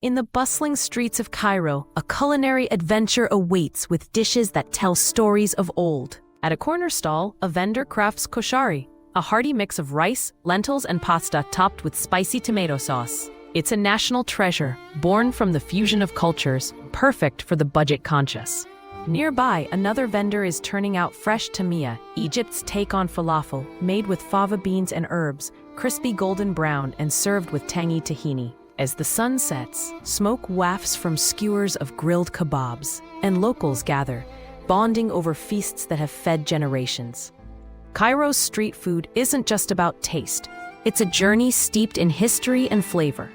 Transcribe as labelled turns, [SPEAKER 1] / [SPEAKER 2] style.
[SPEAKER 1] In the bustling streets of Cairo, a culinary adventure awaits with dishes that tell stories of old. At a corner stall, a vendor crafts koshari, a hearty mix of rice, lentils, and pasta topped with spicy tomato sauce. It's a national treasure, born from the fusion of cultures, perfect for the budget-conscious. Nearby, another vendor is turning out fresh tamia, Egypt's take on falafel, made with fava beans and herbs, crispy golden brown and served with tangy tahini. As the sun sets, smoke wafts from skewers of grilled kebabs, and locals gather, bonding over feasts that have fed generations. Cairo's street food isn't just about taste. It's a journey steeped in history and flavor.